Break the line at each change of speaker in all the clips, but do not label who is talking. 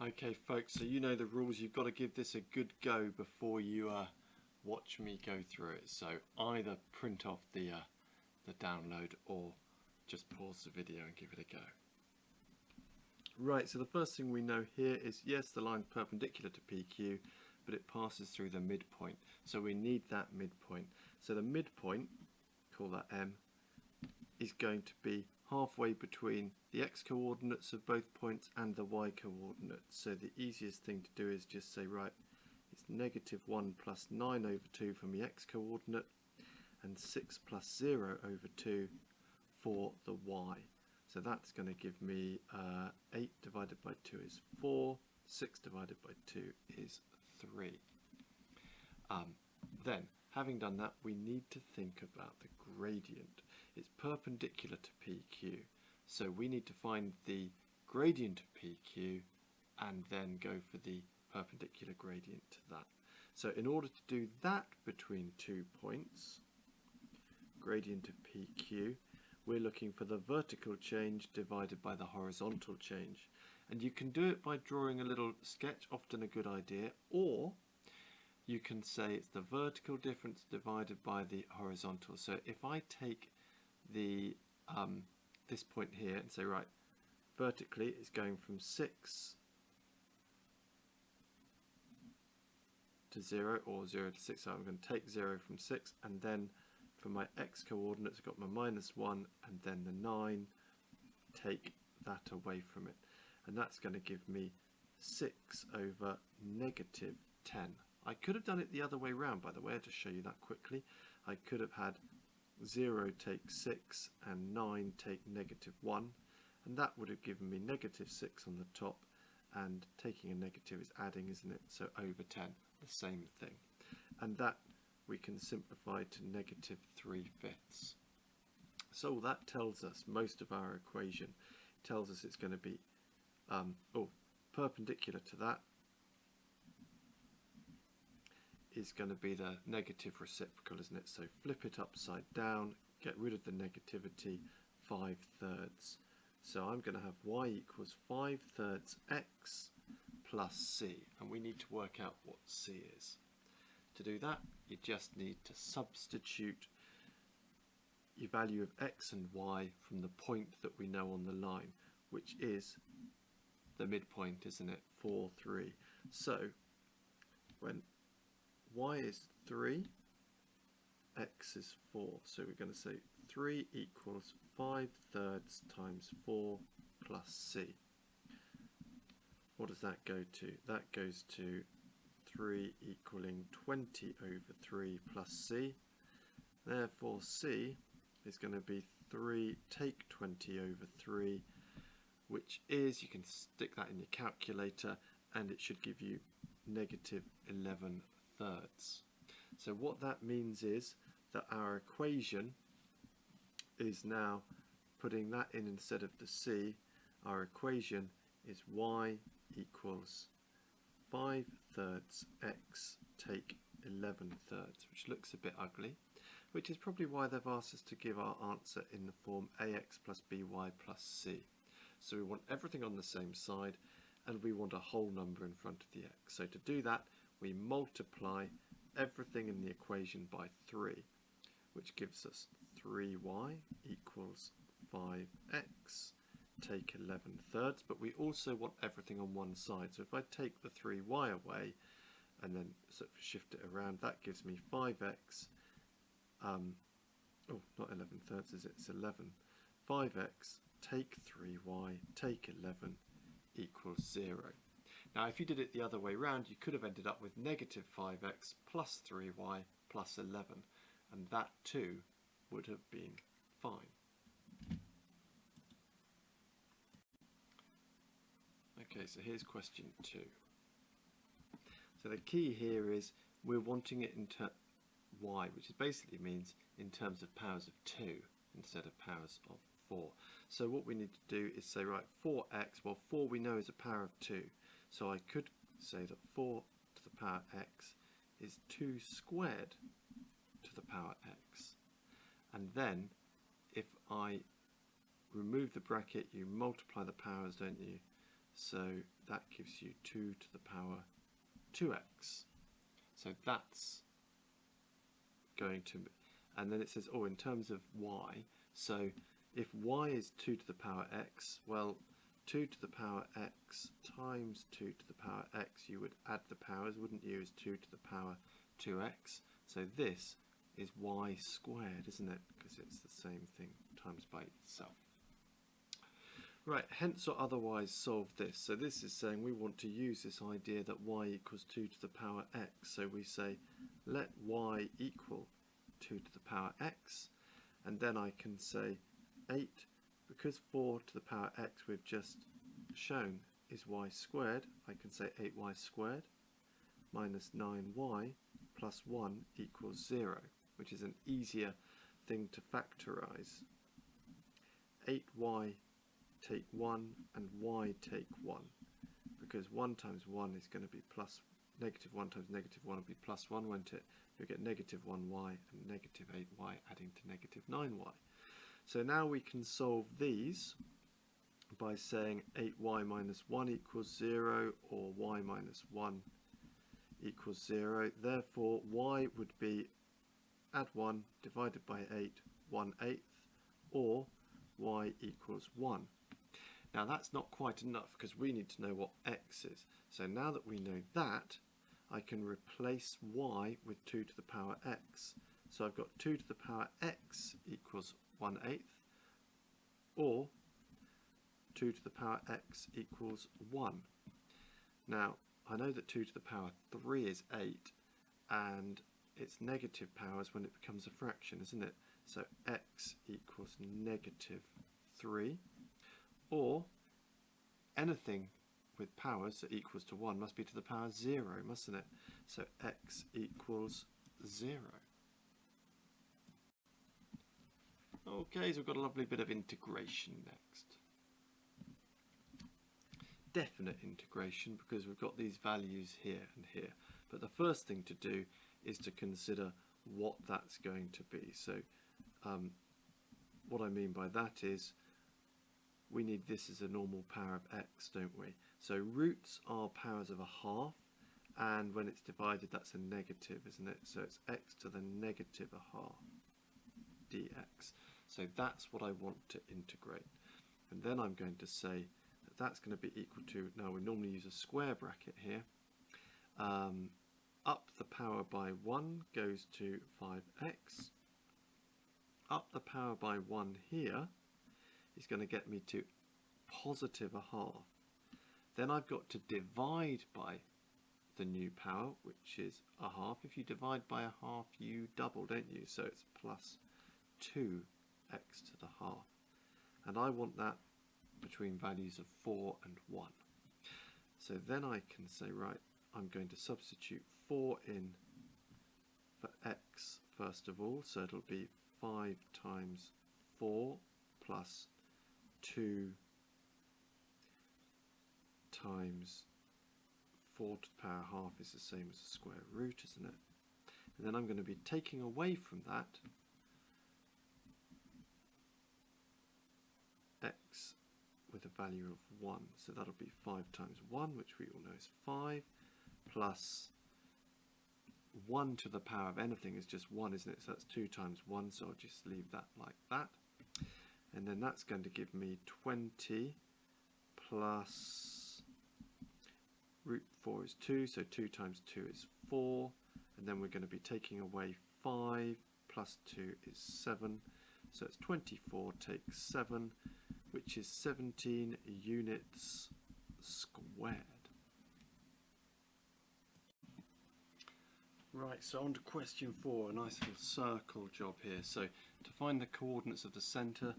Okay folks, so you know the rules. You've got to give this a good go before you watch me go through it. So either print off the download or just pause the video and give it a go. Right, so the first thing we know here is, yes, the line's perpendicular to PQ, but it passes through the midpoint. So we need that midpoint. So the midpoint, call that M, is going to be halfway between the x coordinates of both points and the y coordinates. So the easiest thing to do is just say, right, it's -1 plus 9 over 2 for my x coordinate and 6 plus 0 over 2 for the y. So that's going to give me 8 divided by 2 is 4, 6 divided by 2 is 3. Then, having done that, we need to think about the gradient. It's perpendicular to PQ, so we need to find the gradient of PQ and then go for the perpendicular gradient to that. So in order to do that between 2 points, gradient of PQ, we're looking for the vertical change divided by the horizontal change. And you can do it by drawing a little sketch, often a good idea, or you can say it's the vertical difference divided by the horizontal. So if I take the this point here and say, right, vertically it's going from 6 to 0 or 0 to 6, so I'm going to take 0 from 6, and then for my x coordinates I've got my -1 and then the 9, take that away from it, and that's going to give me 6 over -10. I could have done it the other way round, by the way, to show you that quickly. I could have had 0 take 6 and 9 take -1, and that would have given me -6 on the top, and taking a negative is adding, isn't it? So over 10, the same thing. And that we can simplify to -3/5. So that tells us most of our equation. It tells us it's going to be perpendicular to that is going to be the negative reciprocal, isn't it? So flip it upside down, get rid of the negativity, 5/3. So I'm going to have y equals 5/3 x plus c, and we need to work out what c is. To do that, you just need to substitute your value of x and y from the point that we know on the line, which is the midpoint, isn't it? 4, 3. So when y is 3, x is 4. So we're going to say 3 equals 5/3 times 4 plus c. What does that go to? That goes to 3 equaling 20 over 3 plus c. Therefore c is going to be 3 take 20 over 3, which is, you can stick that in your calculator, and it should give you -11/3. So what that means is that our equation is now, putting that in instead of the c, our equation is y equals 5/3 x take 11/3, which looks a bit ugly, which is probably why they've asked us to give our answer in the form ax plus by plus c. So we want everything on the same side, and we want a whole number in front of the x. So to do that, we multiply everything in the equation by 3, which gives us 3y equals 5x take 11/3, but we also want everything on one side. So if I take the 3y away and then sort of shift it around, that gives me 5x, not 11/3 is it? It's 11. 5x take 3y take 11 equals 0. Now if you did it the other way round, you could have ended up with -5x plus 3y plus 11, and that too would have been fine. Okay, so here's question 2. So the key here is we're wanting it in y, which basically means in terms of powers of 2 instead of powers of 4. So what we need to do is say, right, 4x, well 4 we know is a power of 2. So I could say that 4 to the power x is 2 squared to the power x. And then if I remove the bracket, you multiply the powers, don't you? So that gives you 2 to the power 2x. So that's going to, and then it says, oh, in terms of y, so if y is 2 to the power x, well, 2 to the power x times 2 to the power x, you would add the powers, wouldn't you, as 2 to the power 2x. So this is y squared, isn't it? Because it's the same thing times by itself. Right, hence or otherwise solve this. So this is saying we want to use this idea that y equals 2 to the power x. So we say let y equal 2 to the power x, and then I can say 8, because 4 to the power x we've just shown is y squared, I can say 8y squared minus 9y plus 1 equals 0, which is an easier thing to factorise. 8y take 1 and y take 1, because 1 times 1 is going to be plus, negative 1 times negative 1 will be plus 1, won't it? You'll get negative 1y and negative 8y adding to negative 9y. So now we can solve these by saying 8y minus 1 equals 0, or y minus 1 equals 0. Therefore y would be add 1 divided by 8, 1/8, or y equals 1. Now that's not quite enough, because we need to know what x is. So now that we know that, I can replace y with 2 to the power x. So I've got 2 to the power x equals 1/8, or 2 to the power x equals 1. Now I know that 2 to the power 3 is 8, and it's negative powers when it becomes a fraction, isn't it? So x equals negative 3, or anything with powers that equals to 1 must be to the power 0, mustn't it? So x equals 0. Okay, so we've got a lovely bit of integration next. Definite integration, because we've got these values here and here. But the first thing to do is to consider what that's going to be. So what I mean by that is we need this as a normal power of x, don't we? So roots are powers of a half, and when it's divided that's a negative, isn't it? So it's x to the negative a half dx. So that's what I want to integrate. And then I'm going to say that that's going to be equal to, now we normally use a square bracket here, up the power by 1 goes to 5x, up the power by 1 here is going to get me to positive a half. Then I've got to divide by the new power, which is a half. If you divide by a half, you double, don't you? So it's plus 2x to the half. And I want that between values of 4 and 1. So then I can say, right, I'm going to substitute 4 in for x first of all. So it'll be 5 times 4 plus 2 times 4 to the power half is the same as the square root, isn't it? And then I'm going to be taking away from that x with a value of 1. So that'll be 5 times 1, which we all know is 5, plus 1 to the power of anything is just 1, isn't it? So that's 2 times 1, so I'll just leave that like that. And then that's going to give me 20 plus root 4 is 2, so 2 times 2 is 4. And then we're going to be taking away 5 plus 2 is 7. So it's 24 takes 7, which is 17 units squared. Right, so on to question 4, a nice little circle job here. So to find the coordinates of the centre,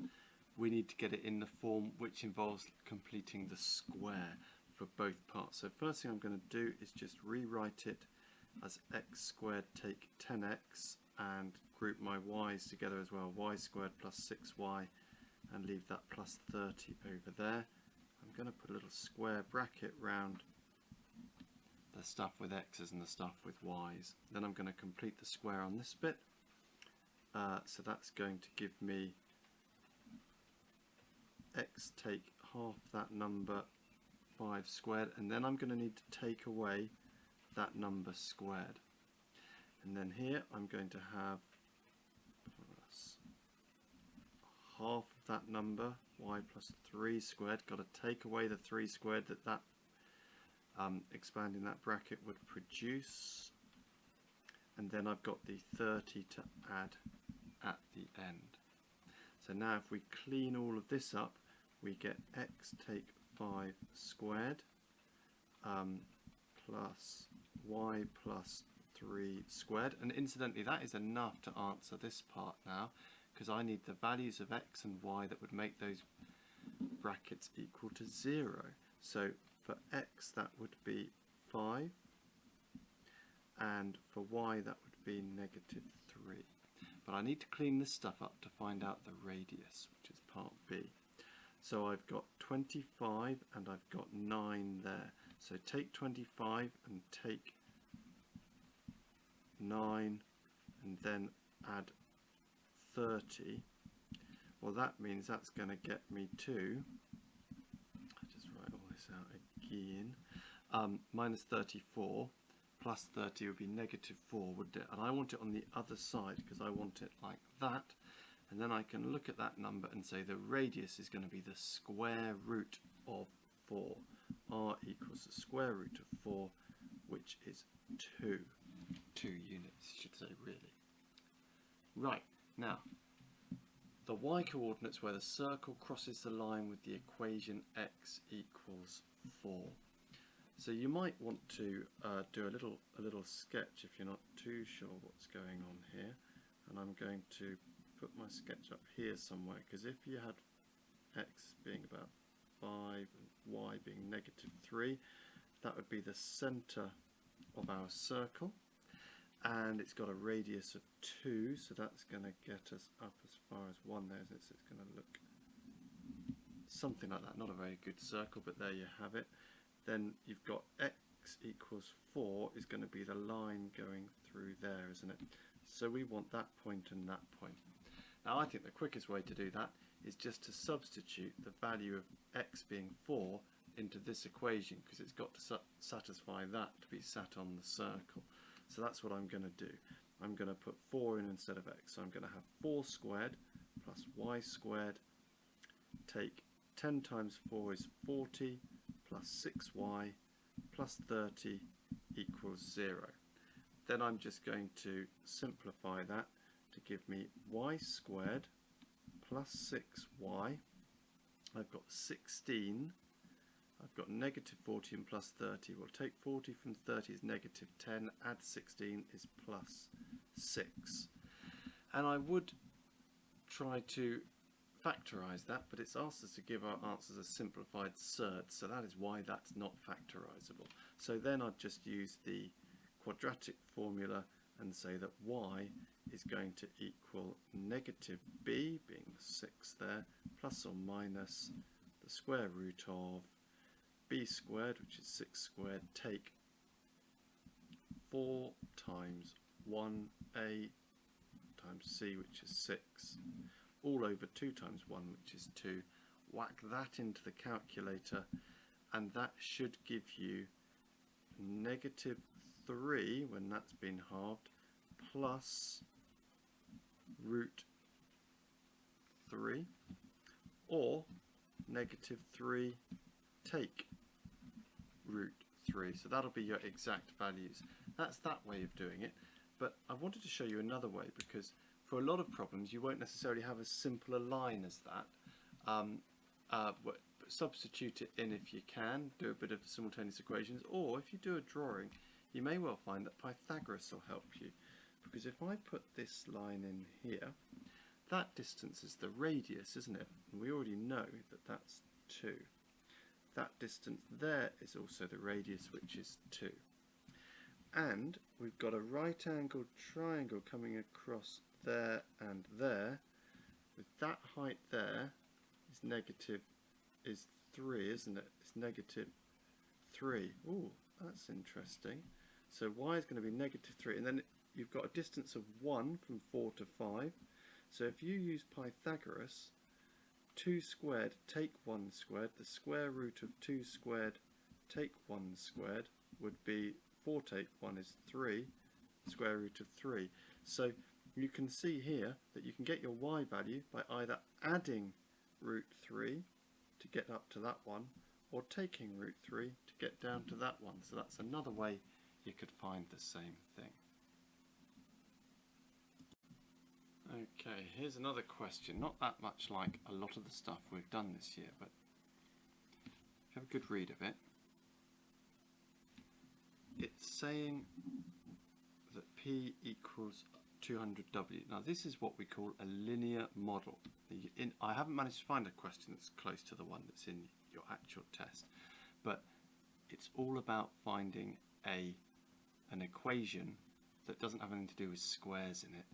we need to get it in the form which involves completing the square for both parts. So first thing I'm going to do is just rewrite it as x squared take 10x and group my y's together as well. Y squared plus 6y, and leave that plus 30 over there. I'm going to put a little square bracket round the stuff with x's and the stuff with y's. Then I'm going to complete the square on this bit. So that's going to give me x take half that number, 5 squared, and then I'm going to need to take away that number squared. And then here I'm going to have plus half of that number, y plus 3 squared. Got to take away the 3 squared that expanding that bracket would produce. And then I've got the 30 to add at the end. So now if we clean all of this up, we get x take 5 squared plus y plus 3 squared. And incidentally, that is enough to answer this part now, because I need the values of x and y that would make those brackets equal to 0. So for x that would be 5, and for y that would be negative 3. But I need to clean this stuff up to find out the radius, which is part B. So I've got 25 and I've got 9 there. So take 25 and take 9 and then add 30. Well, that means that's going to get me to, I'll just write all this out again, minus 34 plus 30 would be negative 4, wouldn't it? And I want it on the other side because I want it like that. And then I can look at that number and say the radius is going to be the square root of 4. R equals the square root of 4, which is 2. 2 units, you should say, really. Right, now, the y coordinates where the circle crosses the line with the equation x equals 4. So you might want to do a little sketch if you're not too sure what's going on here. And I'm going to put my sketch up here somewhere, because if you had x being about 5 and y being negative 3, that would be the centre of our circle, and it's got a radius of 2, so that's going to get us up as far as 1 there, so it's going to look something like that. Not a very good circle, but there you have it. Then you've got x equals 4 is going to be the line going through there, isn't it? So we want that point and that point. Now I think the quickest way to do that is just to substitute the value of x being 4 into this equation, because it's got to satisfy that to be sat on the circle. So that's what I'm going to do. I'm going to put 4 in instead of x. So I'm going to have 4 squared plus y squared. Take 10 times 4 is 40 plus 6y plus 30 equals 0. Then I'm just going to simplify that to give me y squared plus 6y. I've got 16. I've got negative 40 and plus 30. Well, take 40 from 30 is negative 10, add 16 is plus 6. And I would try to factorise that, but it's asked us to give our answers as simplified surds, so that is why that's not factorisable. So then I'd just use the quadratic formula and say that y is going to equal negative b, being the 6 there, plus or minus the square root of b squared, which is 6 squared, take 4 times 1a times c, which is 6, all over 2 times 1, which is 2. Whack that into the calculator, and that should give you negative 3 when that's been halved, plus root 3, or negative 3 take root 3. So that'll be your exact values. That's that way of doing it. But I wanted to show you another way, because for a lot of problems you won't necessarily have as simple a line as that. Substitute it in if you can, do a bit of simultaneous equations, or if you do a drawing you may well find that Pythagoras will help you, because if I put this line in here, that distance is the radius, isn't it? And we already know that that's 2. That distance there is also the radius, which is 2. And we've got a right angled triangle coming across there and there, with that height there is 3, isn't it? It's negative 3. Ooh, that's interesting. So y is going to be negative 3, and then you've got a distance of 1 from 4 to 5. So if you use Pythagoras, 2 squared take 1 squared, the square root of 2 squared take 1 squared would be 4 take 1 is 3, square root of 3. So you can see here that you can get your y value by either adding root 3 to get up to that one, or taking root 3 to get down to that one. So that's another way you could find the same thing. Okay, here's another question, not that much like a lot of the stuff we've done this year, but have a good read of it. It's saying that P equals 200W. Now this is what we call a linear model. I haven't managed to find a question that's close to the one that's in your actual test, but it's all about finding an equation that doesn't have anything to do with squares in it.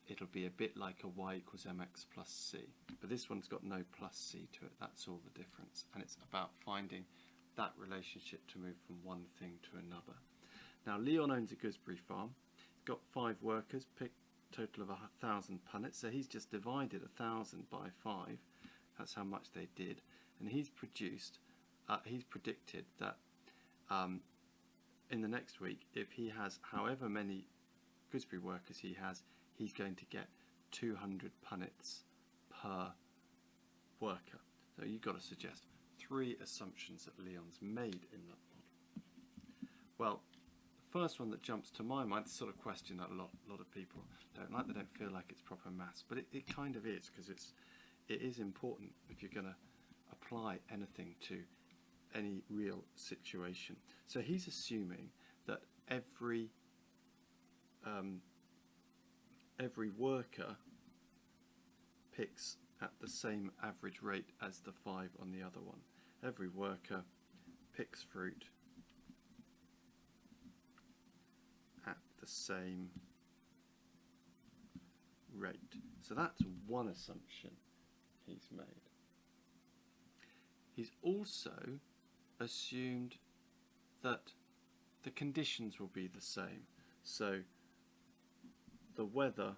It'll be a bit like a y equals mx plus c, but this one's got no plus c to it. That's all the difference, and it's about finding that relationship to move from one thing to another. Now Leon owns a gooseberry farm. He's got 5 workers, picked a total of 1,000 punnets, so he's just divided 1,000 by 5. That's how much they did, and he's predicted that in the next week, if he has however many gooseberry workers he has, he's going to get 200 punnets per worker. So you've got to suggest 3 assumptions that Leon's made in that model. Well, the first one that jumps to my mind is sort of question that a lot of people don't like. They don't feel like it's proper maths, but it kind of is, because it is important if you're going to apply anything to any real situation. So he's assuming that every worker picks at the same average rate as the 5 on the other one. Every worker picks fruit at the same rate. So that's one assumption he's made. He's also assumed that the conditions will be the same. So the weather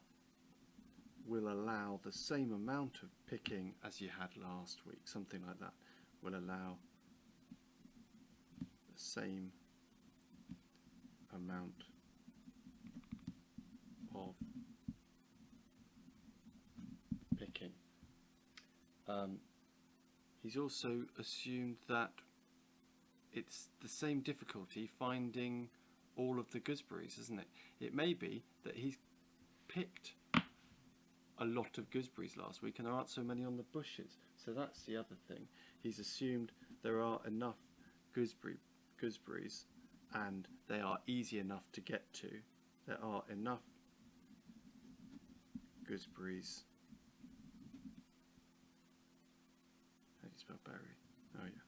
will allow the same amount of picking as you had last week, something like that. Will allow the same amount of picking. He's also assumed that it's the same difficulty finding all of the gooseberries, isn't it? It may be that he's picked a lot of gooseberries last week and there aren't so many on the bushes. So that's the other thing. He's assumed there are enough gooseberries and they are easy enough to get to. There are enough gooseberries. How do you spell berry? Oh yeah.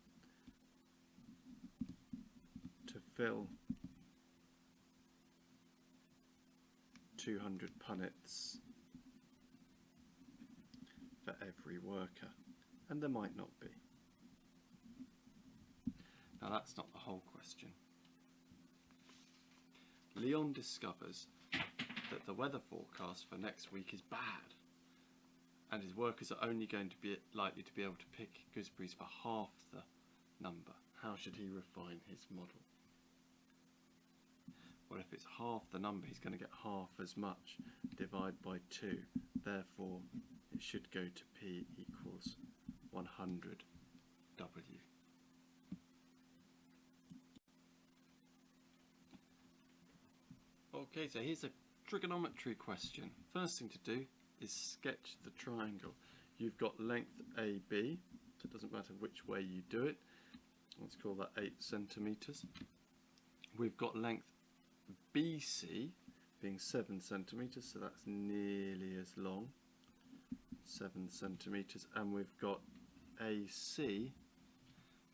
To fill 200 punnets for every worker, and there might not be. Now that's not the whole question. Leon discovers that the weather forecast for next week is bad, and his workers are only going to be likely to be able to pick gooseberries for half the number. How should he refine his model? Well, if it's half the number, he's going to get half as much. Divide by 2. Therefore, it should go to P equals 100W. Okay, so here's a trigonometry question. First thing to do is sketch the triangle. You've got length AB, so it doesn't matter which way you do it. Let's call that 8 centimetres. We've got length BC being 7 centimetres, so that's nearly as long, 7 centimetres, and we've got AC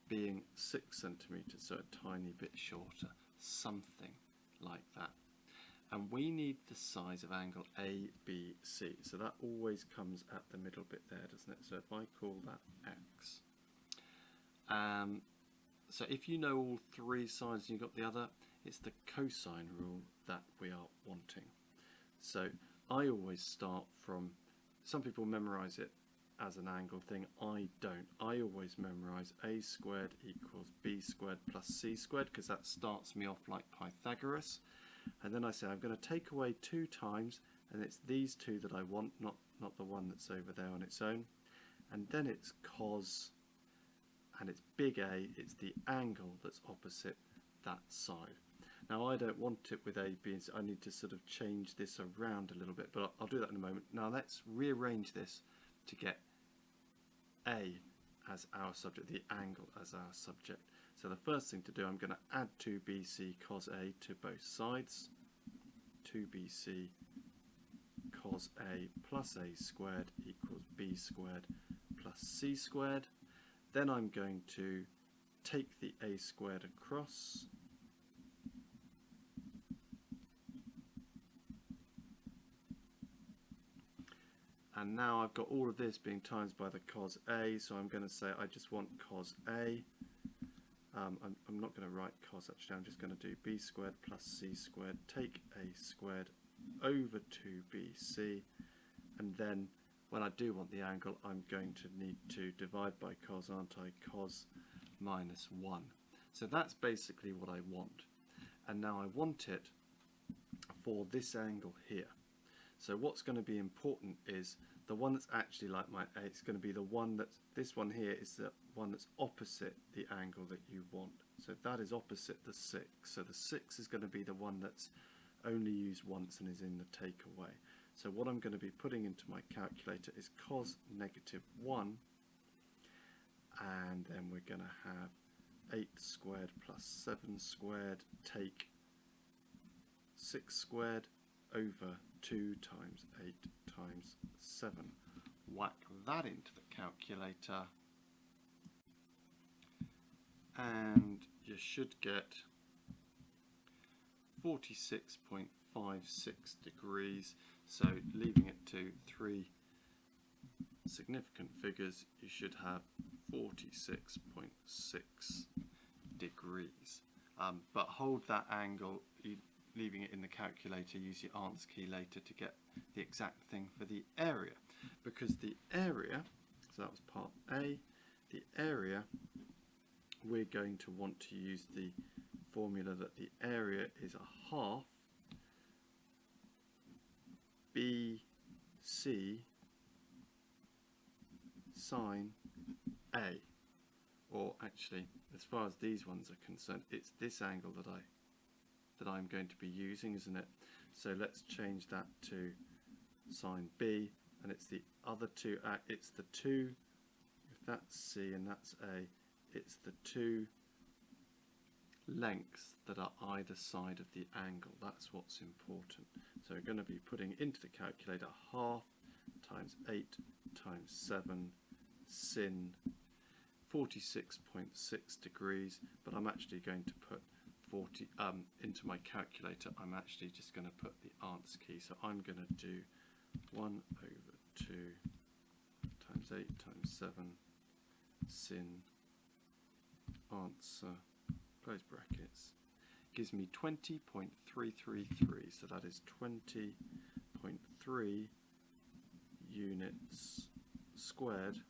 being 6 centimetres, so a tiny bit shorter, something like that. And we need the size of angle ABC, so that always comes at the middle bit there, doesn't it? So if I call that X, so if you know all 3 sides and you've got the other, it's the cosine rule that we are wanting. So I always start from, some people memorise it as an angle thing. I don't. I always memorise a squared equals b squared plus c squared, because that starts me off like Pythagoras. And then I say I'm going to take away 2 times, and it's these two that I want, not the one that's over there on its own. And then it's cos, and it's big A, it's the angle that's opposite that side. Now I don't want it with A, B, and C. I need to sort of change this around a little bit, but I'll do that in a moment. Now let's rearrange this to get A as our subject, the angle as our subject. So the first thing to do, I'm going to add 2bc cos A to both sides. 2bc cos A plus A squared equals b squared plus c squared. Then I'm going to take the A squared across. And now I've got all of this being times by the cos A, so I'm going to say I just want cos A. I'm not going to write cos actually, I'm just going to do b squared plus c squared, take a squared over 2bc, and then when I do want the angle, I'm going to need to divide by cos, aren't I? Cos minus 1. So that's basically what I want. And now I want it for this angle here. So what's going to be important is the one that's actually like my A. It's going to be the one that's, this one here is the one that's opposite the angle that you want. So that is opposite the 6. So the 6 is going to be the one that's only used once and is in the takeaway. So what I'm going to be putting into my calculator is cos negative 1, and then we're going to have 8 squared plus 7 squared, take 6 squared over 2 times 8 times 7. Whack that into the calculator and you should get 46.56 degrees. So leaving it to 3 significant figures, you should have 46.6 degrees. But hold that angle, leaving it in the calculator, use your answer key later to get the exact thing for the area. Because the area, so that was part A, the area, we're going to want to use the formula that the area is a half BC sine A. Or actually, as far as these ones are concerned, it's this angle that I'm going to be using, isn't it? So let's change that to sine B, and it's the other two, it's the two, if that's C and that's A, it's the two lengths that are either side of the angle. That's what's important. So we're going to be putting into the calculator half times 8 times 7 sin 46.6 degrees, but I'm actually going to put 40 into my calculator. I'm actually just going to put the answer key, so I'm going to do 1 over 2 times 8 times 7 sin answer close brackets gives me 20.333, so that is 20.3 units squared,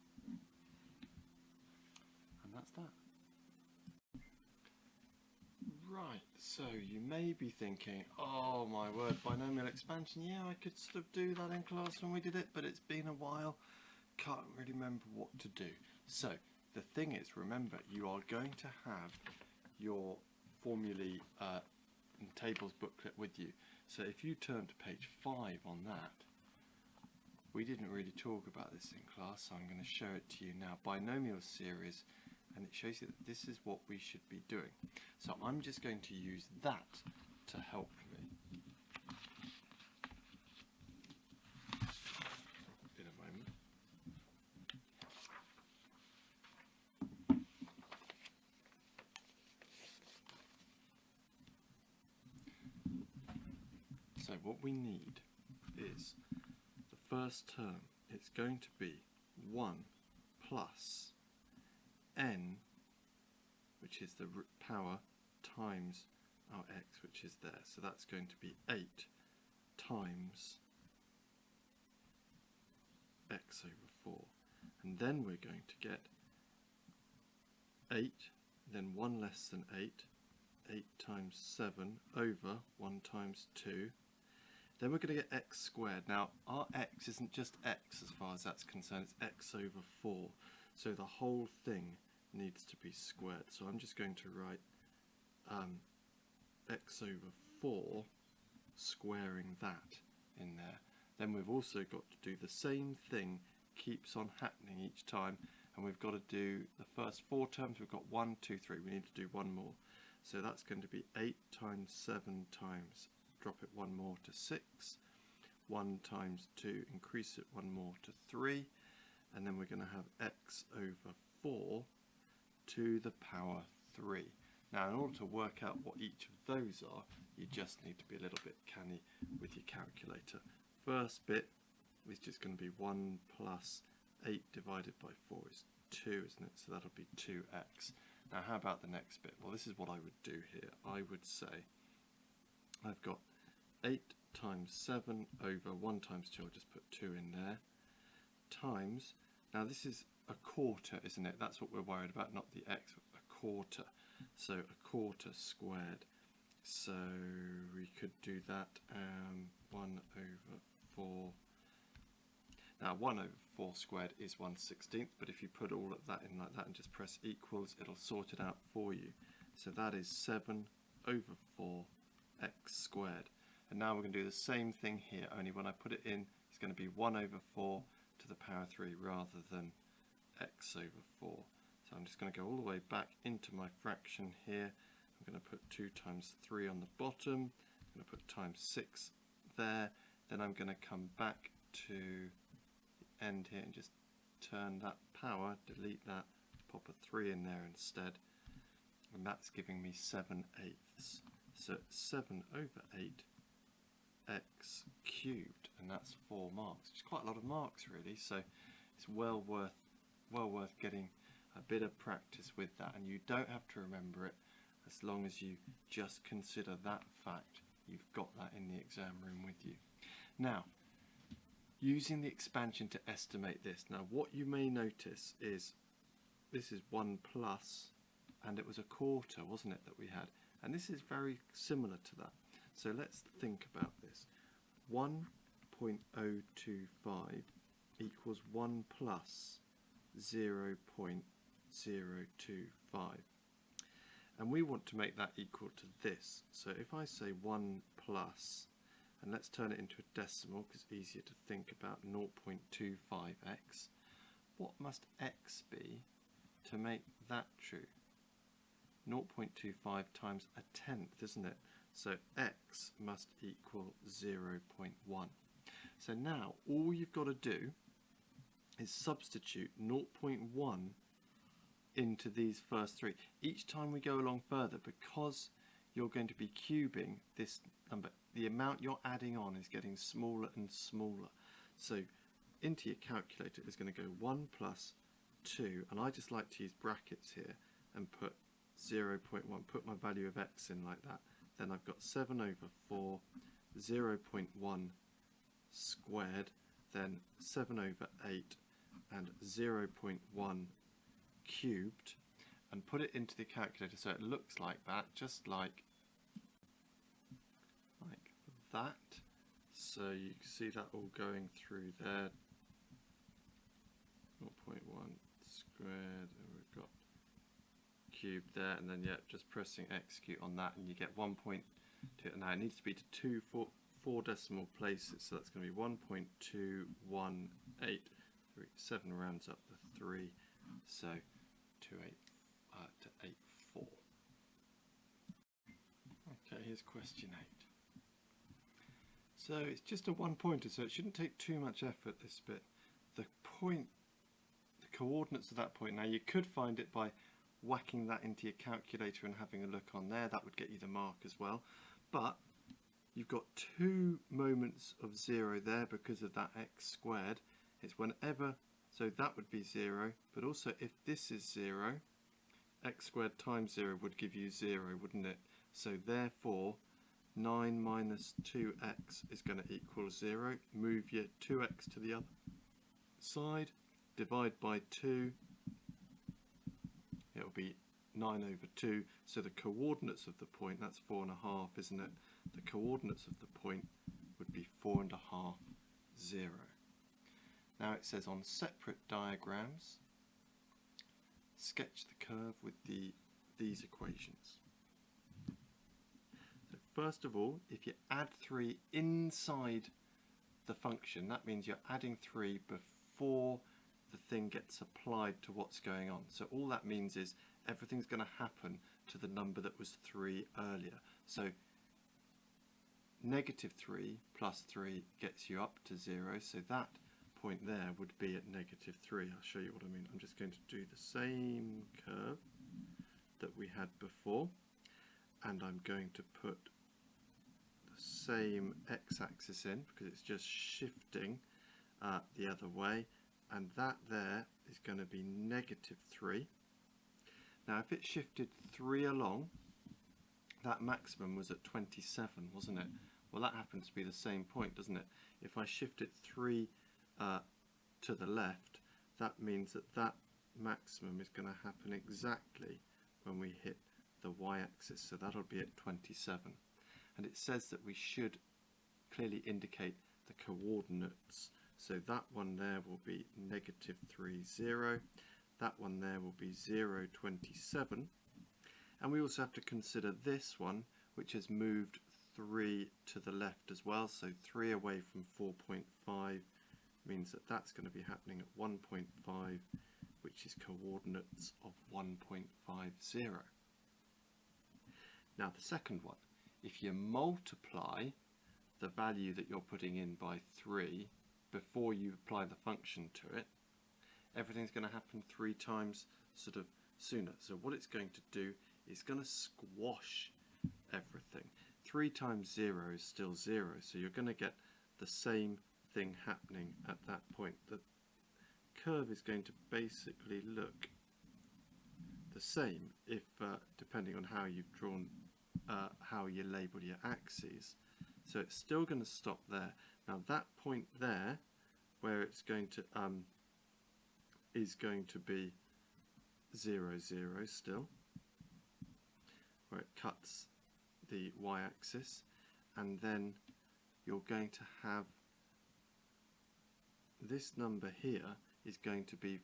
and that's that. Right, so you may be thinking, oh my word, binomial expansion, yeah, I could sort of do that in class when we did it, but it's been a while, can't really remember what to do. So the thing is, remember, you are going to have your formulae and tables booklet with you. So if you turn to page 5 on that, we didn't really talk about this in class, so I'm going to show it to you now. Binomial series, and it shows you that this is what we should be doing. So I'm just going to use that to help me. In a moment. So what we need is the first term. It's going to be 1 plus n, which is the power, times our x, which is there. So that's going to be 8 times x over 4. and then we're going to get 8, then 1 less than 8, 8 times 7 over 1 times 2. Then we're going to get x squared. Now our x isn't just x as far as that's concerned, it's x over 4. So the whole thing needs to be squared. So I'm just going to write x over 4 squaring that in there. Then we've also got to do the same thing, keeps on happening each time, and we've got to do the first 4 terms. We've got 1, 2, 3, we need to do one more. So that's going to be 8 times 7 times, drop it one more to 6, 1 times 2, increase it one more to 3, and then we're going to have x over 4 to the power 3. Now in order to work out what each of those are, you just need to be a little bit canny with your calculator. First bit is just going to be 1 plus 8 divided by 4 is 2, isn't it? So that'll be 2x. Now how about the next bit? Well, this is what I would do here. I would say I've got 8 times 7 over 1 times 2, I'll just put 2 in there, times, now this is a quarter, isn't it? That's what we're worried about, not the x, a quarter. So a quarter squared. So we could do that 1 over 4. Now 1 over 4 squared is 1/16, but if you put all of that in like that and just press equals, it'll sort it out for you. So that is 7 over 4 x squared. And now we're going to do the same thing here, only when I put it in, it's going to be 1 over 4 to the power 3 rather than x over 4. So I'm just going to go all the way back into my fraction here. I'm going to put 2 times 3 on the bottom. I'm going to put times 6 there. Then I'm going to come back to the end here and just turn that power, delete that, pop a 3 in there instead. And that's giving me 7/8. So 7 over 8 x cubed, and that's 4 marks. It's quite a lot of marks really, so it's well worth getting a bit of practice with that, and you don't have to remember it as long as you just consider that fact. You've got that in the exam room with you. Now, using the expansion to estimate this, now what you may notice is this is 1 plus, and it was a quarter, wasn't it, that we had, and this is very similar to that. So let's think about this. 1.025 equals 1 plus 0.025, and we want to make that equal to this. So if I say 1 plus, and let's turn it into a decimal because it's easier to think about, 0.25x, what must x be to make that true? 0.25 times a tenth, isn't it? So x must equal 0.1. So now all you've got to do is substitute 0.1 into these first 3. Each time we go along further, because you're going to be cubing this number, the amount you're adding on is getting smaller and smaller. So into your calculator is going to go 1 plus 2, and I just like to use brackets here and put 0.1, put my value of x in like that. Then I've got 7 over 4, 0.1 squared, then 7 over 8, and 0.1 cubed, and put it into the calculator so it looks like that, just like that. So you can see that all going through there. 0.1 squared, and we've got cubed there, and then yeah, just pressing execute on that, and you get 1.2. Now it needs to be to 4 decimal places, so that's going to be 1.218. 7 rounds up the 3, so 284. Okay, here's question 8. So it's just a one-pointer, so it shouldn't take too much effort, this bit. The coordinates of that point, now you could find it by whacking that into your calculator and having a look on there. That would get you the mark as well, but you've got 2 moments of 0 there because of that x squared. It's whenever, so that would be 0, but also if this is 0, x squared times 0 would give you 0, wouldn't it? So therefore 9 minus 2x is going to equal 0. Move your 2x to the other side, divide by 2, it'll be 9 over 2, so the coordinates of the point, that's 4.5, isn't it? The coordinates of the point would be 4.5, 0. Now it says on separate diagrams, sketch the curve with these equations. So first of all, if you add 3 inside the function, that means you're adding 3 before the thing gets applied to what's going on. So all that means is everything's going to happen to the number that was 3 earlier. So negative 3 plus 3 gets you up to 0, so that point there would be at negative 3. I'll show you what I mean. I'm just going to do the same curve that we had before, and I'm going to put the same x-axis in because it's just shifting the other way, and that there is going to be negative 3. Now if it shifted 3 along, that maximum was at 27, wasn't it? Well, that happens to be the same point, doesn't it? If I shift it 3 to the left, that means that that maximum is going to happen exactly when we hit the y-axis, so that'll be at 27. And it says that we should clearly indicate the coordinates, so that one there will be negative 3, 0, that one there will be 0, 27, and we also have to consider this one, which has moved 3 to the left as well, so 3 away from 4.5 means that that's going to be happening at 1.5, which is coordinates of 1.50. Now the second one, if you multiply the value that you're putting in by 3 before you apply the function to it, everything's going to happen 3 times sort of sooner. So what it's going to do is going to squash everything. 3 times 0 is still 0, so you're going to get the same thing happening at that point. The curve is going to basically look the same if depending on how you've drawn, how you label your axes. So it's still going to stop there. Now that point there, where it's going to is going to be 0, 0 still, where it cuts the y-axis, and then you're going to have this number here is going to be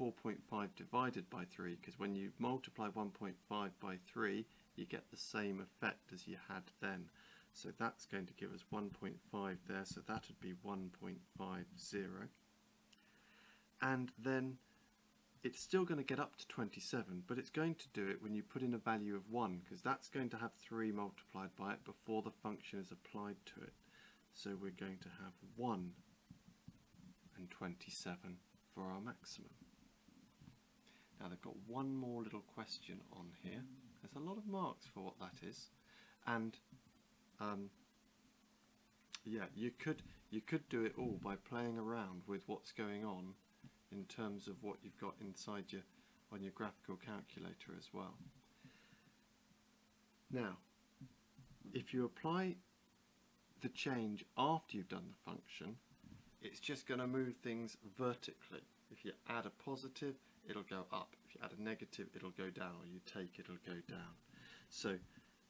4.5 divided by 3, because when you multiply 1.5 by 3 you get the same effect as you had then. So that's going to give us 1.5 there, so that would be 1.50. And then it's still going to get up to 27, but it's going to do it when you put in a value of 1, because that's going to have 3 multiplied by it before the function is applied to it. So we're going to have 1 and 27 for our maximum. Now they've got one more little question on here. There's a lot of marks for what that is, and yeah, you could do it all by playing around with what's going on in terms of what you've got inside on your graphical calculator as well. Now, if you apply the change after you've done the function, it's just going to move things vertically. If you add a positive, it'll go up. If you add a negative, it'll go down, or you take it, it'll go down. So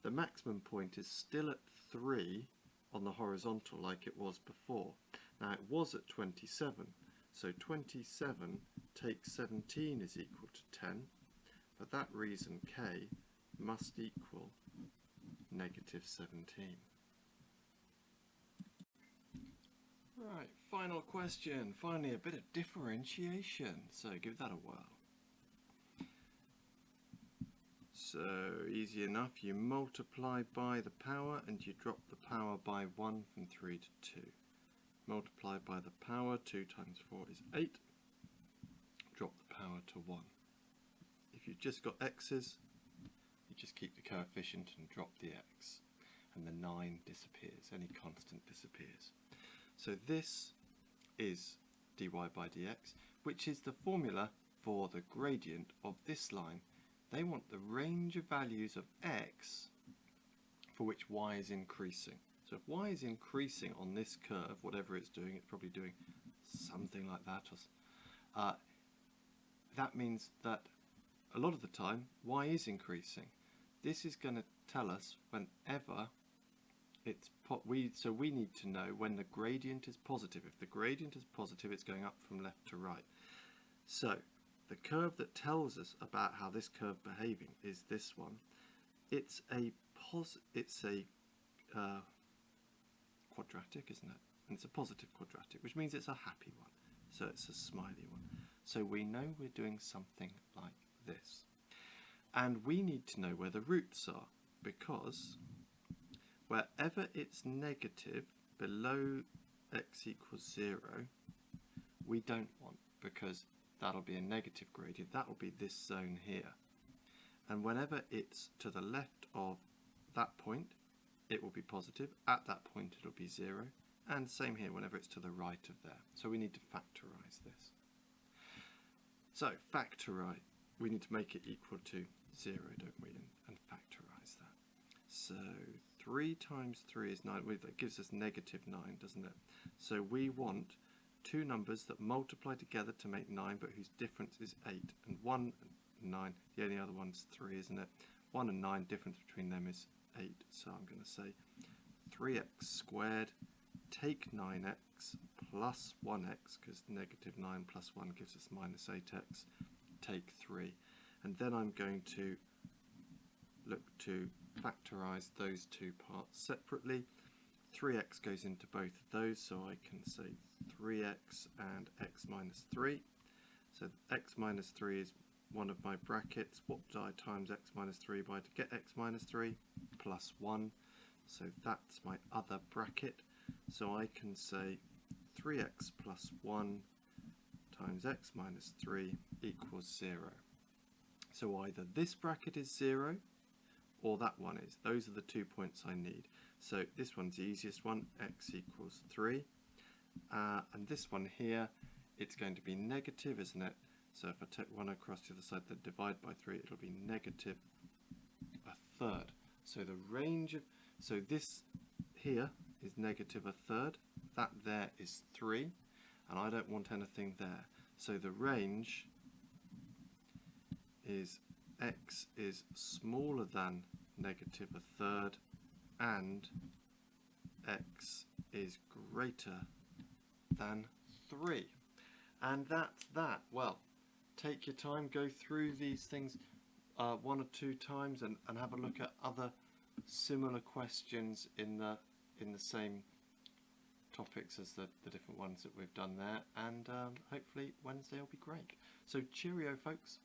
the maximum point is still at 3 on the horizontal like it was before. Now it was at 27, so 27 take 17 is equal to 10. For that reason, k must equal negative 17. Right, final question. Finally, a bit of differentiation. So give that a whirl. So easy enough. You multiply by the power and you drop the power by 1 from 3 to 2. Multiply by the power, 2 times 4 is 8. Drop the power to 1. If you've just got x's, you just keep the coefficient and drop the x. And the 9 disappears. Any constant disappears. So this is dy by dx, which is the formula for the gradient of this line. They want the range of values of x for which y is increasing. So if y is increasing on this curve, whatever it's doing, it's probably doing something like that. that means that a lot of the time y is increasing. This is going to tell us whenever it's so we need to know when the gradient is positive. If the gradient is positive, it's going up from left to right. So the curve that tells us about how this curve behaving is this one. It's a quadratic, isn't it? And it's a positive quadratic, which means it's a happy one. So it's a smiley one. So we know we're doing something like this. And we need to know where the roots are, because wherever it's negative below x equals 0, we don't want, because that'll be a negative gradient. That will be this zone here. And whenever it's to the left of that point, it will be positive. At that point, it'll be 0. And same here, whenever it's to the right of there. So we need to factorize this. So factorize, we need to make it equal to 0, don't we? And factorize that. So 3 times 3 is 9. That gives us negative 9, doesn't it? So we want two numbers that multiply together to make 9, but whose difference is 8. And 1 and 9, the only other one's 3, isn't it? 1 and 9, difference between them is 8. So I'm going to say 3x squared, take 9x plus 1x, because negative 9 plus 1 gives us minus 8x, take 3. And then I'm going to look to factorize those two parts separately. 3x goes into both of those, so I can say 3x and x minus 3. So x minus 3 is one of my brackets. What do I times x minus 3 by to get x minus 3? Plus 1. So that's my other bracket. So I can say 3x plus 1 times x minus 3 equals 0. So either this bracket is 0 or that one is. Those are the 2 points I need. So this one's the easiest one, x equals 3. And this one here, it's going to be negative, isn't it? So if I take 1 across the other side, then divide by 3, it'll be negative a third. So the range of, so this here is negative a third, that there is 3, and I don't want anything there. So the range is x is smaller than negative a third and x is greater than 3. And that's that. Well, take your time, go through these things 1 or 2 times and have a look at other similar questions in the same topics as the different ones that we've done there, and hopefully Wednesday will be great. So cheerio, folks.